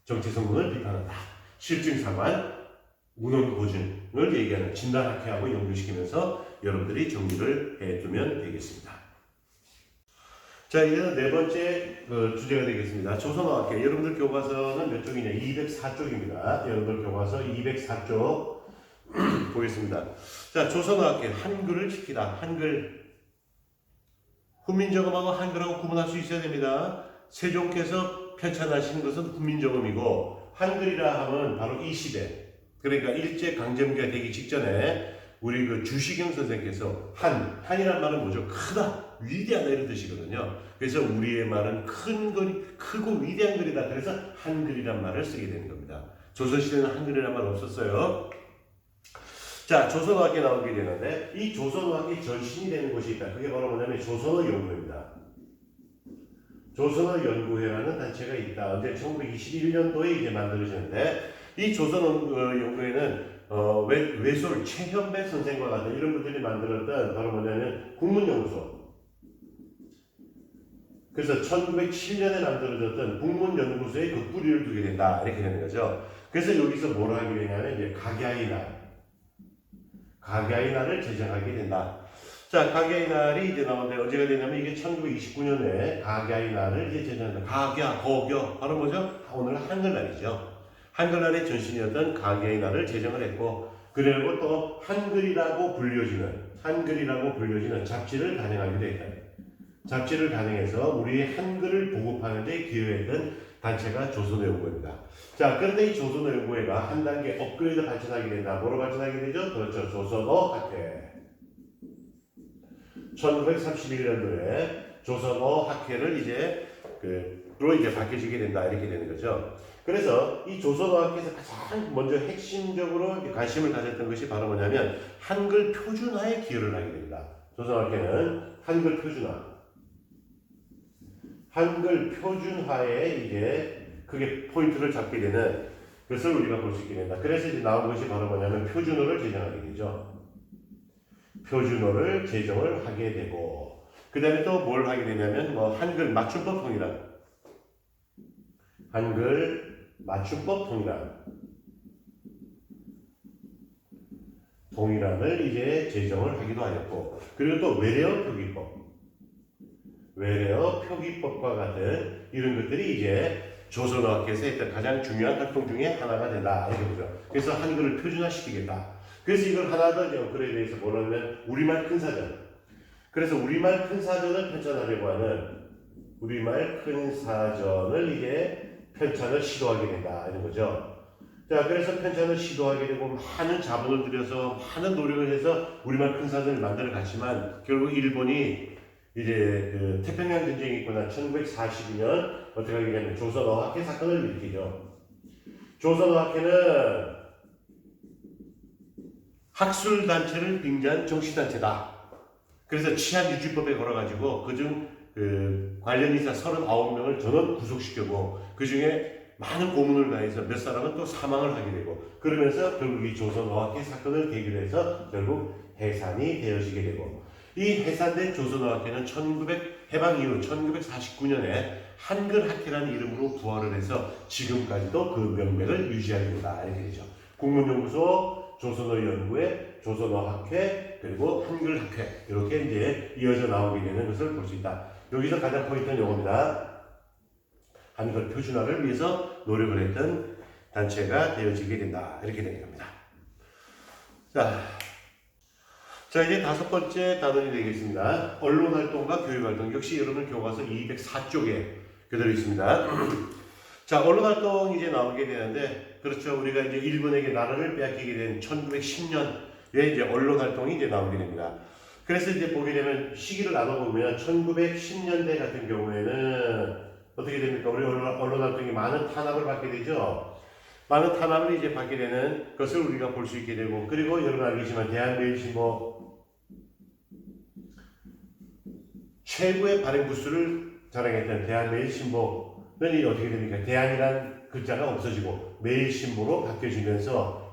정체성론을 비판한다. 실증사관, 문헌고증을 얘기하는 진단학회하고 연결시키면서 여러분들이 정리를 해두면 되겠습니다. 자, 이제는 네 번째 주제가 되겠습니다. 조선어학회. 여러분들 교과서는 몇 쪽이냐? 204쪽입니다. 여러분들 교과서 204쪽 보겠습니다. 자, 조선어학회. 한글을 지키다. 한글. 훈민정음하고 한글하고 구분할 수 있어야 됩니다. 세종께서 편찬하신 것은 훈민정음이고 한글이라 하면 바로 이 시대. 그러니까 일제강점기가 되기 직전에 우리 주시경 선생께서 한이란 말은 뭐죠? 크다, 위대하다 이런 뜻이거든요. 그래서 우리의 말은 크고 위대한 글이다. 그래서 한글이란 말을 쓰게 되는 겁니다. 조선시대는 한글이란 말 없었어요. 자, 조선어학회 나오게 되는데 이 조선어학회 전신이 되는 곳이 있다. 그게 바로 뭐냐면 조선어연구회입니다. 조선어연구회라는 단체가 있다. 언제 1921년도에 이제 만들어졌는데 이 조선어연구회는 외솔 최현배 선생과 같은 이런 분들이 만들었던 바로 뭐냐면 국문연구소. 그래서 1907년에 만들어졌던 국문연구소의 뿌리를 두게 된다. 이렇게 되는 거죠. 그래서 여기서 뭘 하게 되냐면 이제 각야의 날을 제정하게 된다. 자, 각야의 날이 이제 나오는데 언제가 되냐면 이게 1929년에 각야의 날을 이제 제정한다. 각야, 거교, 바로 뭐죠? 오늘 한글날이죠. 한글날의 전신이었던 각야의 날을 제정을 했고, 그리고 또 한글이라고 불려지는 잡지를 단행하기도 했다. 잡지를 단행해서 우리의 한글을 보급하는 데 기여했던 단체가 조선어연구회입니다. 자, 그런데 이 조선어연구회가 한 단계 업그레이드 발전하게 된다. 뭐로 발전하게 되죠? 그렇죠. 조선어학회. 1931년도에 조선어학회를 이제 바뀌어지게 된다. 이렇게 되는 거죠. 그래서 이 조선어학회에서 가장 먼저 핵심적으로 관심을 가졌던 것이 바로 뭐냐면 한글 표준화에 기여를 하게 됩니다. 조선어학회는 한글 표준화에 이제 그게 포인트를 잡게 되는 것을 우리가 볼 수 있게 된다. 그래서 이제 나온 것이 바로 뭐냐면 표준어를 제정하게 되죠. 표준어를 제정을 하게 되고, 그 다음에 또 뭘 하게 되냐면 한글 맞춤법 통일안을 이제 제정을 하기도 하였고, 그리고 또 외래어 표기법과 같은 이런 것들이 이제 조선어학회에서 했던 가장 중요한 활동 중에 하나가 된다. 이렇게 보죠. 그래서 한글을 표준화시키겠다. 그래서 이걸 하나 더 업그레이드해서 뭐냐면 우리말 큰 사전. 그래서 우리말 큰 사전을 편찬하려고 하는 우리말 큰 사전을 이제 편찬을 시도하게 된다. 이런 거죠. 자, 그래서 편찬을 시도하게 되고 많은 자본을 들여서 많은 노력을 해서 우리말 큰 사전을 만들어 갔지만 결국 일본이 이제 태평양 전쟁이 있고 난 1942년 어떻게 하게 되냐면 조선어학회 사건을 일으키죠. 조선어학회는 학술단체를 빙자한 정치단체다. 그래서 치안유지법에 걸어가지고 그중 관련 인사 39명을 전원 구속시키고 그 중에 많은 고문을 가해서 몇 사람은 또 사망을 하게 되고 그러면서 결국 이 조선어학회 사건을 계기로 해서 결국 해산이 되어지게 되고 이 해산된 조선어학회는 해방 이후 1949년에 한글학회라는 이름으로 부활을 해서 지금까지도 그 명맥을 유지하고 있다 이렇게 되죠. 국문연구소, 조선어연구회, 조선어학회 그리고 한글학회 이렇게 이제 이어져 나오게 되는 것을 볼 수 있다. 여기서 가장 포인트는 요겁니다. 한글 표준화를 위해서 노력을 했던 단체가 되어지게 된다 이렇게 되는 겁니다. 자 이제 다섯 번째 단원이 되겠습니다. 언론활동과 교육활동. 역시 여러분 교과서 204쪽에 그대로 있습니다. 자 언론활동 이제 나오게 되는데 그렇죠. 우리가 이제 일본에게 나라를 빼앗기게 된 1910년에 이제 언론활동이 이제 나오게 됩니다. 그래서 이제 보게 되면 시기를 나눠보면 1910년대 같은 경우에는 어떻게 됩니까? 우리 언론활동이 많은 탄압을 받게 되죠. 많은 탄압을 이제 받게 되는 것을 우리가 볼 수 있게 되고 그리고 여러분 알겠지만 대한매일신보 최고의 발행 부수를 자랑했던 대한매일신보는 어떻게 됩니까? 대한이란 글자가 없어지고 매일신보로 바뀌어지면서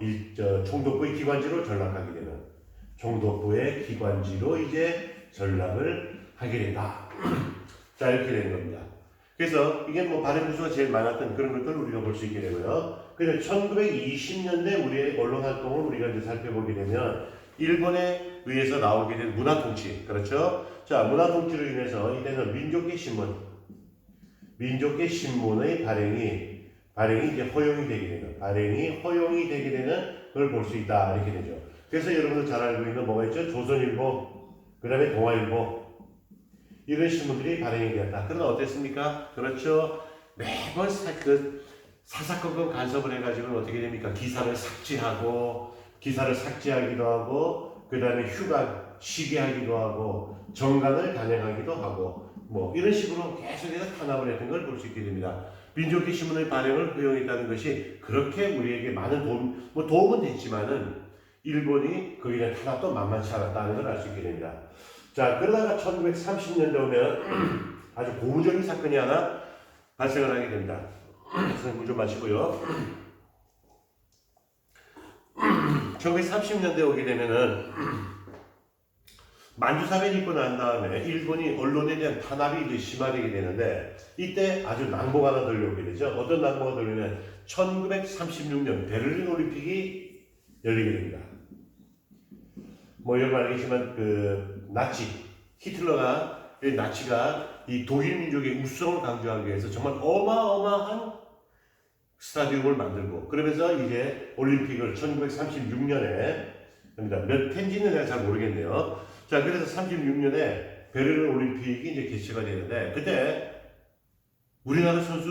총독부의 기관지로 전락하게 되는 총독부의 기관지로 이제 전락을 하게 된다. 자 이렇게 되는 겁니다. 그래서 이게 뭐 발행 부수가 제일 많았던 그런 것들을 우리가 볼 수 있게 되고요. 그래서 1920년대 우리의 언론 활동을 우리가 이제 살펴보게 되면 일본에 의해서 나오게 된 문화 통치, 그렇죠? 자, 문화 통치로 인해서 이때는 민족계 신문의 발행이 이제 허용이 되게 되는 걸 볼 수 있다 이렇게 되죠. 그래서 여러분들 잘 알고 있는 뭐가 있죠? 조선일보, 그다음에 동아일보. 이런 신문들이 발행이 되었다. 그러나 어땠습니까? 그렇죠. 매번 사사건건 간섭을 해가지고 어떻게 됩니까? 기사를 삭제하기도 하고, 그 다음에 휴가 쉬게 하기도 하고, 정관을 단행하기도 하고, 뭐 이런 식으로 계속해서 탄압을 했던 걸 볼 수 있게 됩니다. 민족계 신문의 발행을 허용했다는 것이 그렇게 우리에게 많은 도움은 됐지만은 일본이 거기에 대한 탄압도 만만치 않았다는 걸 알 수 있게 됩니다. 자, 그러다가 1930년대 오면 아주 고무적인 사건이 하나 발생을 하게 됩니다. 그래서 물 좀 마시고요. 1930년대 오게 되면은 만주사변이 있고 난 다음에 일본이 언론에 대한 탄압이 이제 심화되게 되는데 이때 아주 낭보가 하나 들려오게 되죠. 어떤 낭보가 들려오면 1936년 베를린 올림픽이 열리게 됩니다. 뭐 여러분 알겠지만 나치가 이 독일 민족의 우수성을 강조하기 위해서 정말 어마어마한 스타디움을 만들고 그러면서 이제 올림픽을 1936년에 합니다. 몇 회인지는 내가 잘 모르겠네요. 자, 그래서 36년에 베를린 올림픽이 이제 개최가 되는데 그때 우리나라 선수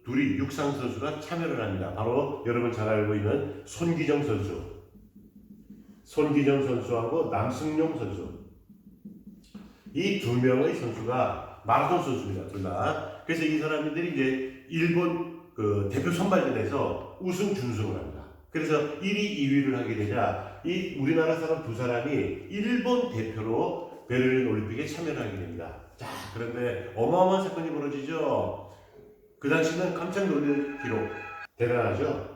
둘이 육상 선수가 참여를 합니다. 바로 여러분 잘 알고 있는 손기정 선수하고 남승용 선수. 이 두 명의 선수가 마라톤 선수입니다. 둘 다. 그래서 이 사람들이 이제 일본 대표 선발전에서 우승 준우승을 합니다. 그래서 1위, 2위를 하게 되자 이 우리나라 사람 두 사람이 일본 대표로 베를린 올림픽에 참여를 하게 됩니다. 자, 그런데 어마어마한 사건이 벌어지죠. 그 당시는 깜짝 놀랄 기록 대단하죠.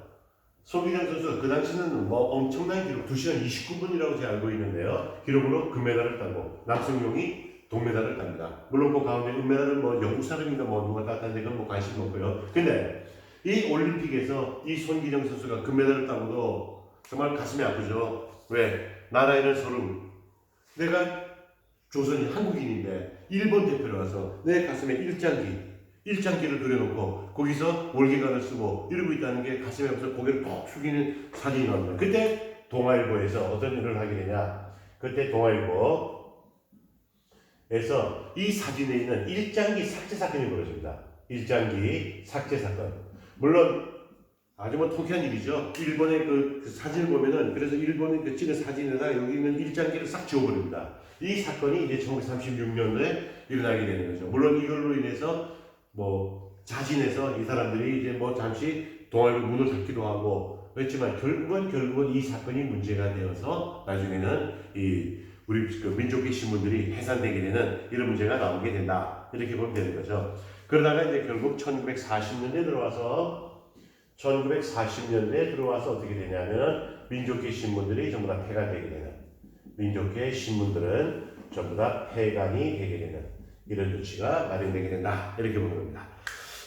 손기정 선수 그 당시는 뭐 엄청난 기록 2시간 29분이라고 제가 알고 있는데요. 기록으로 금메달을 따고 남승용이 동메달을 땁니다. 물론 그 가운데 은메달은 뭐 영국 사람인가 뭐 누가 땄다는데 그건 뭐 관심 없고요. 근데 이 올림픽에서 이 손기정 선수가 금메달을 따고도 정말 가슴이 아프죠. 왜? 나라에는 소름. 내가 조선인 한국인인데 일본 대표로 와서 내 가슴에 일장기를 그려놓고 거기서 월계관을 쓰고 이러고 있다는 게 가슴에 없어 고개를 푹 숙이는 사진이 나옵니다. 그때 동아일보에서 어떤 일을 하게 되냐? 그때 동아일보에서 이 사진에 있는 일장기 삭제 사건이 벌어집니다. 일장기 삭제 사건. 물론 아주 뭐 통쾌한 일이죠. 일본의 그 사진을 보면은 그래서 일본의 찍은 사진에다 여기 있는 일장기를 싹 지워버립니다. 이 사건이 이제 1936년도에 일어나게 되는 거죠. 물론 이걸로 인해서 뭐 자진해서 이 사람들이 이제 뭐 잠시 동아일보 문을 닫기도 하고 그랬지만 결국은 이 사건이 문제가 되어서 나중에는 이 우리 그 민족계 신문들이 해산되게 되는 이런 문제가 나오게 된다. 이렇게 보면 되는 거죠. 그러다가 이제 결국 1940년대에 들어와서 어떻게 되냐면 민족계 신문들이 전부 다 폐간되게 되는, 민족계 신문들은 전부 다 폐간이 되게 되는 이런 조치가 마련되게 된다. 이렇게 보는 겁니다.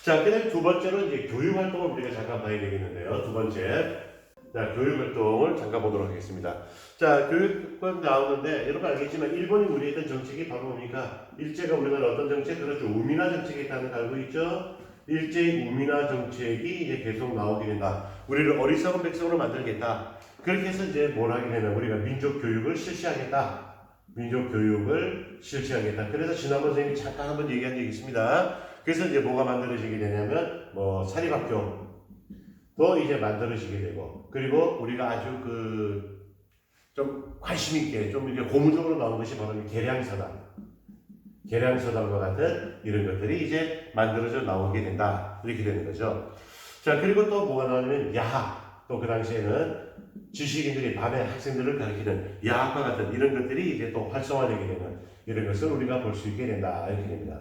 자, 그 다음에 두 번째로 이제 교육활동을 우리가 잠깐 봐야 되겠는데요. 두 번째. 자, 교육활동을 잠깐 보도록 하겠습니다. 자, 교육권 나오는데, 여러분 알겠지만, 일본이 우리에 했던 정책이 바로 뭡니까? 일제가 우리나라 어떤 정책? 그렇죠. 우민화 정책에 있다는 걸 알고 있죠? 일제의 우민화 정책이 이제 계속 나오게 된다. 우리를 어리석은 백성으로 만들겠다. 그렇게 해서 이제 뭘 하게 되면 우리가 민족 교육을 실시하겠다. 민족 교육을 실시하겠다. 그래서 지난번 선생님이 잠깐 한번 얘기한 적이 있습니다. 그래서 이제 뭐가 만들어지게 되냐면, 사립학교. 또 이제 만들어지게 되고, 그리고 우리가 아주 좀 관심 있게 좀 이렇게 고무적으로 나온 것이 바로 계량서당과 같은 이런 것들이 이제 만들어져 나오게 된다. 이렇게 되는 거죠. 자, 그리고 또 뭐가 나오냐면 야학. 또 그 당시에는 지식인들이 밤에 학생들을 가르치는 야학과 같은 이런 것들이 이제 또 활성화되게 되는 이런 것을 우리가 볼 수 있게 된다. 이렇게 됩니다.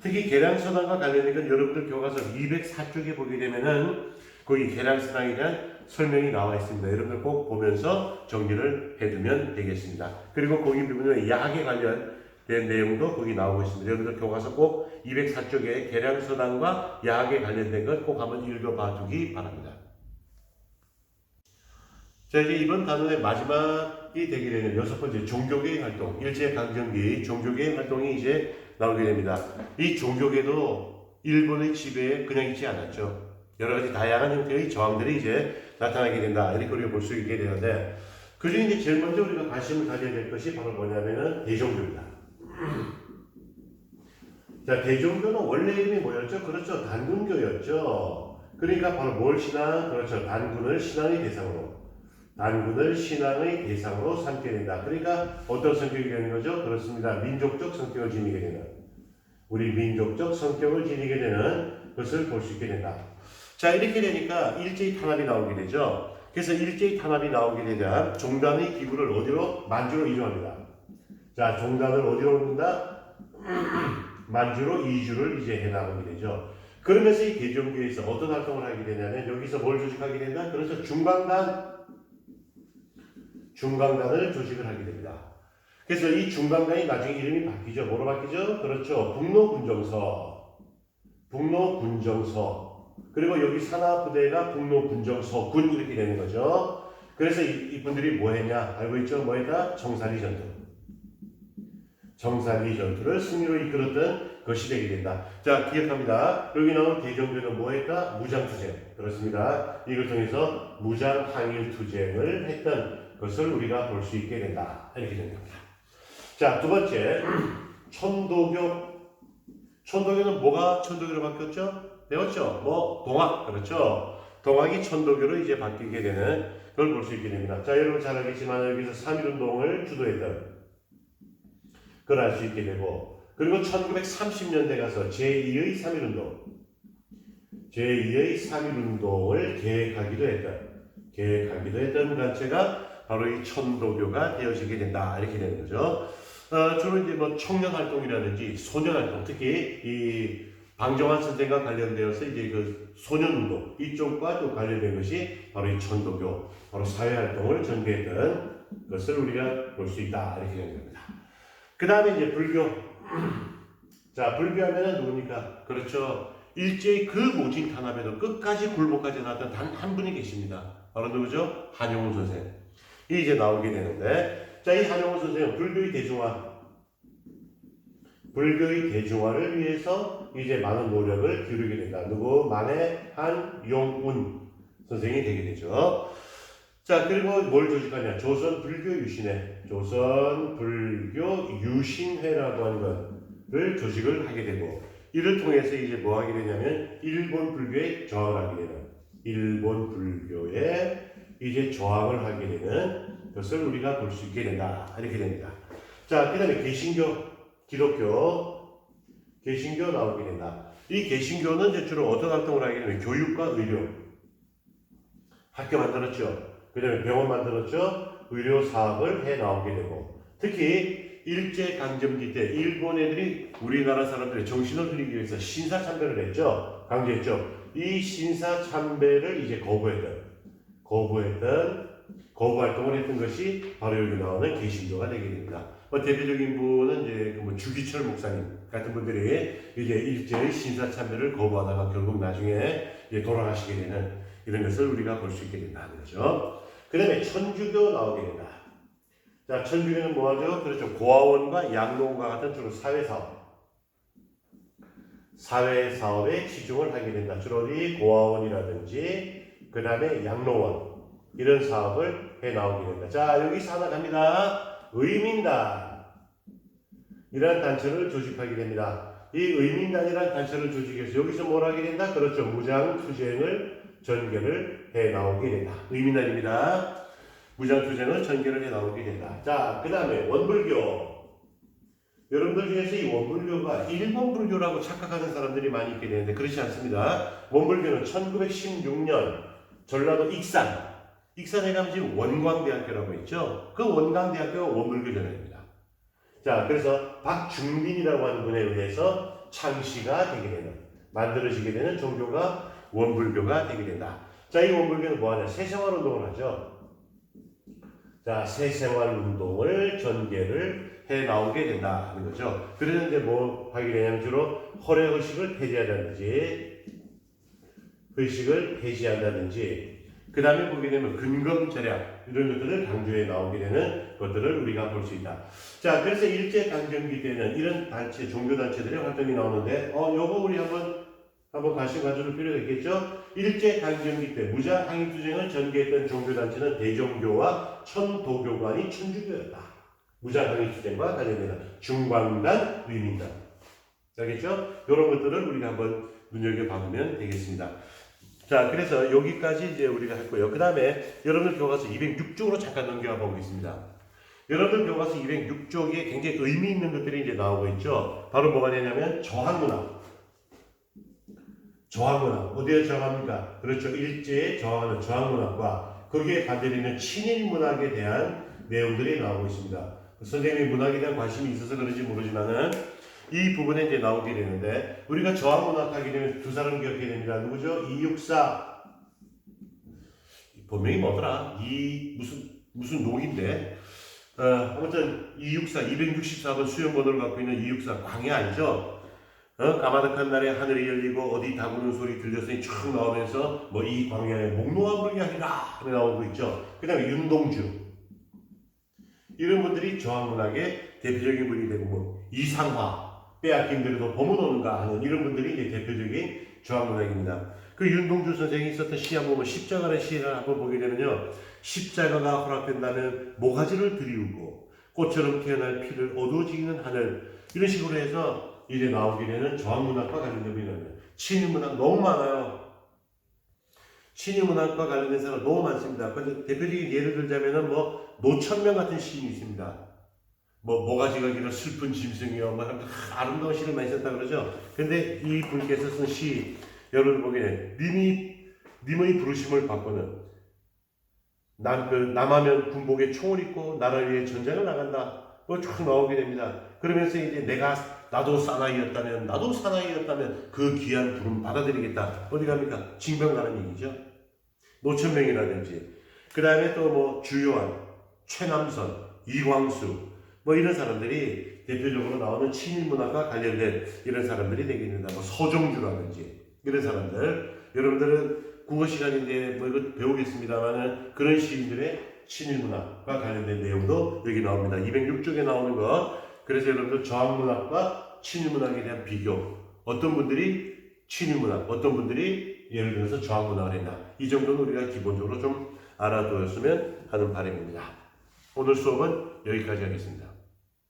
특히 계량서당과 관련된 건 여러분들 교과서 204쪽에 보게 되면은 거기 계량서당에 대한 설명이 나와 있습니다. 여러분들 꼭 보면서 정리를 해두면 되겠습니다. 그리고 거기 부분에 야학에 관련된 내용도 거기 나오고 있습니다. 여러분들 교과서 꼭 204쪽에 계량서당과 야학에 관련된 것 꼭 한번 읽어봐 두기 바랍니다. 자, 이제 이번 단원의 마지막이 되게 되는 여섯 번째 종교개혁 활동, 일제강점기 종교개혁 활동이 이제 나오게 됩니다. 이 종교계도 일본의 지배에 그냥 있지 않았죠. 여러 가지 다양한 형태의 저항들이 이제 나타나게 된다. 이렇게 우리가 볼 수 있게 되는데, 그 중에 이제 제일 먼저 우리가 관심을 가져야 될 것이 바로 뭐냐면은 대종교입니다. 자, 대종교는 원래 이름이 뭐였죠? 그렇죠. 단군교였죠. 그러니까 바로 뭘 신앙? 그렇죠. 단군을 신앙의 대상으로 삼게 된다. 그러니까 어떤 성격이 되는 거죠? 그렇습니다. 민족적 성격을 지니게 되는, 우리 민족적 성격을 지니게 되는 것을 볼 수 있게 된다. 자, 이렇게 되니까 일제히 탄압이 나오게 되죠. 그래서 일제히 탄압이 나오게 되자 종단의 기구를 어디로? 만주로 이주합니다. 자, 종단을 어디로 옮긴다? 만주로 이주를 이제 해나가게 되죠. 그러면서 이 대종교에서 어떤 활동을 하게 되냐면 여기서 뭘 조직하게 된다? 그래서 중강단을 조직을 하게 됩니다. 그래서 이 중강단이 나중에 이름이 바뀌죠. 뭐로 바뀌죠? 그렇죠. 북로군정서. 그리고 여기 산하부대가 북로군정서군 이렇게 되는 거죠. 그래서 이분들이 뭐 했냐? 알고 있죠? 뭐 했다? 정사리 전투를 승리로 이끌었던 것이 되게 된다. 자, 기억합니다. 여기 나온 대종교는 뭐 했다? 무장투쟁. 그렇습니다. 이걸 통해서 무장항일투쟁을 했던 것을 우리가 볼 수 있게 된다. 이렇게 됩니다. 자, 두 번째, 천도교. 천도교는 뭐가 천도교로 바뀌었죠? 배웠죠? 동학. 그렇죠? 동학이 천도교로 이제 바뀌게 되는 걸 볼 수 있게 됩니다. 자, 여러분 잘 알겠지만 여기서 3.1운동을 주도했던 걸 알 수 있게 되고, 그리고 1930년대 가서 제2의 3.1운동을 계획하기도 했던 단체가 바로 이 천도교가 되어지게 된다. 이렇게 되는 거죠. 주로 이제 청년활동이라든지 소년활동, 특히 이 방정환 선생과 관련되어서 이제 그 소년운동, 이쪽과 또 관련된 것이 바로 이 천도교, 바로 사회활동을 전개했던 것을 우리가 볼 수 있다. 이렇게 되는 겁니다. 그 다음에 이제 불교. 자, 불교하면은 누굽니까? 그렇죠. 일제의 그 모진 탄압에도 끝까지 굴복하지 않았던 단 한 분이 계십니다. 바로 누구죠? 한용운 선생. 이 이제 나오게 되는데, 자, 이 한용운 선생은 불교의 대중화를 위해서 이제 많은 노력을 기울이게 된다. 누구? 만해 한용운 선생이 되게 되죠. 자, 그리고 뭘 조직하냐? 조선불교유신회라고 하는 것을 조직을 하게 되고, 이를 통해서 이제 뭐 하게 되냐면 일본 불교에 저항을 하게 되는, 일본 불교에 이제 저항을 하게 되는 것을 우리가 볼 수 있게 된다. 이렇게 됩니다. 자, 그 다음에 개신교, 개신교 나오게 된다. 이 개신교는 이제 주로 어떤 활동을 하게 되냐면 교육과 의료, 학교 만들었죠. 그 다음에 병원 만들었죠. 의료 사업을 해 나오게 되고, 특히 일제강점기 때 일본 애들이 우리나라 사람들의 정신을 흐리기 위해서 신사참배를 했죠. 강제했죠. 이 신사참배를 이제 거부 활동을 했던 것이 바로 여기 나오는 개신교가 되게 됩니다. 대표적인 분은 이제 뭐 주기철 목사님 같은 분들이 이제 일제의 신사참배를 거부하다가 결국 나중에 돌아가시게 되는 이런 것을 우리가 볼 수 있게 된다는 거죠. 그 다음에 천주교 나오게 된다. 자, 천주교는 뭐하죠? 그렇죠. 고아원과 양로원과 같은 주로 사회사업에 치중을 하게 된다. 주로 이 고아원이라든지 그 다음에 양로원 이런 사업을 해 나오게 된다. 자, 여기서 하나 갑니다. 의민단 이라는 단체를 조직하게 됩니다. 이 의민단이라는 단체를 조직해서 여기서 뭘 하게 된다? 그렇죠. 무장투쟁을 전개를 해 나오게 된다. 의민단입니다. 무장투쟁을 전개를 해 나오게 된다. 자, 그 다음에 원불교. 여러분들 중에서 이 원불교가 일본 불교라고 착각하는 사람들이 많이 있게 되는데 그렇지 않습니다. 원불교는 1916년 전라도 익산에 가면 지금 원광대학교라고 있죠. 그 원광대학교가 원불교 전형입니다. 자, 그래서 박중빈이라고 하는 분에 의해서 창시가 되게 되는, 만들어지게 되는 종교가 원불교가 되게 된다. 자, 이 원불교는 뭐하냐? 새생활 운동을 하죠. 자, 새생활 운동을 전개를 해 나오게 된다는 거죠. 그러는데 뭐 하게 되냐면 주로 허례의식을 폐지한다든지 그 다음에 보게 되면 근검절약 이런 것들을 강조해 나오게 되는 것들을 우리가 볼 수 있다. 자, 그래서 일제강점기 때는 이런 단체, 종교단체들의 활동이 나오는데 요거 우리 한번 관심 가져볼 필요가 있겠죠. 일제강점기 때 무장항일투쟁을 전개했던 종교단체는 대종교와 천도교관이 천주교였다. 무장항일투쟁과 관련된 중광단, 의민단. 알겠죠? 이런 것들을 우리가 한번 눈여겨봐보면 되겠습니다. 자, 그래서 여기까지 이제 우리가 했고요. 그 다음에 여러분들 교과서 206쪽으로 잠깐 넘겨가 보겠습니다. 여러분들 교과서 206쪽에 굉장히 의미 있는 것들이 이제 나오고 있죠. 바로 뭐가 되냐면 저항문화. 어디에 저항합니까? 그렇죠. 일제에 저항하는 저항문학과 거기에 반대되는 친일문학에 대한 내용들이 나오고 있습니다. 선생님이 문학에 대한 관심이 있어서 그런지 모르지만은 이 부분에 이제 나오게 되는데 우리가 저항문학 하게 되면 두 사람 기억해야 됩니다. 누구죠? 이육사. 본명이 뭐더라? 무슨 녹인데 아무튼 이육사 264번 수용번호를 갖고 있는 이육사 광야 알죠? 까마득한 날에 하늘이 열리고 어디 다구는 소리 들렸으니 촥 나오면서 뭐 이 광야에 목놓아 부르게 하리라 하며 나오고 있죠. 그 다음에 윤동주 이런 분들이 저항문학의 대표적인 분이 되고 뭐 이상화 빼앗긴 대로도 범은 오는가 하는 이런 분들이 이제 대표적인 저항문학입니다. 그 윤동주 선생이 썼던 시 한번 보면 십자가라는 시를 한번 보게 되면요. 십자가가 허락된다면 모가지를 들이우고 꽃처럼 태어날 피를 어두워지는 하늘 이런 식으로 해서 이제 나오게 되는 저항문학과 관련된 분이라면 친일문학 너무 많아요. 친일문학과 관련된 사람 너무 많습니다. 근데 대표적인 예를 들자면은 뭐 노천명 같은 시인이 있습니다. 뭐 모가지가 길어 슬픈 짐승이요, 뭐 아름다운 시를 많이 썼다 그러죠. 근데 이 분께서 쓴 시 여러분 보기에 님의 부르심을 받고는 남하면 군복에 총을 입고 나라를 위해 전쟁을 나간다. 뭐 쭉 나오게 됩니다. 그러면서 이제 나도 사나이였다면 그 귀한 부름 받아들이겠다. 어디 갑니까? 징병 가는 얘기죠. 노천명이라든지 그 다음에 또 뭐 주요한 최남선, 이광수 뭐 이런 사람들이 대표적으로 나오는 친일문화가 관련된 이런 사람들이 되겠습니다. 뭐 서정주라든지 이런 사람들 여러분들은 국어 시간인데 뭐 이거 배우겠습니다만은 그런 시인들의 친일문화과 관련된 내용도 여기 나옵니다. 206쪽에 나오는 것. 그래서 여러분들 저항문학과 친일문학에 대한 비교. 어떤 분들이 친일문학, 어떤 분들이 예를 들어서 저항문학을 했나. 이 정도는 우리가 기본적으로 좀 알아두었으면 하는 바람입니다. 오늘 수업은 여기까지 하겠습니다.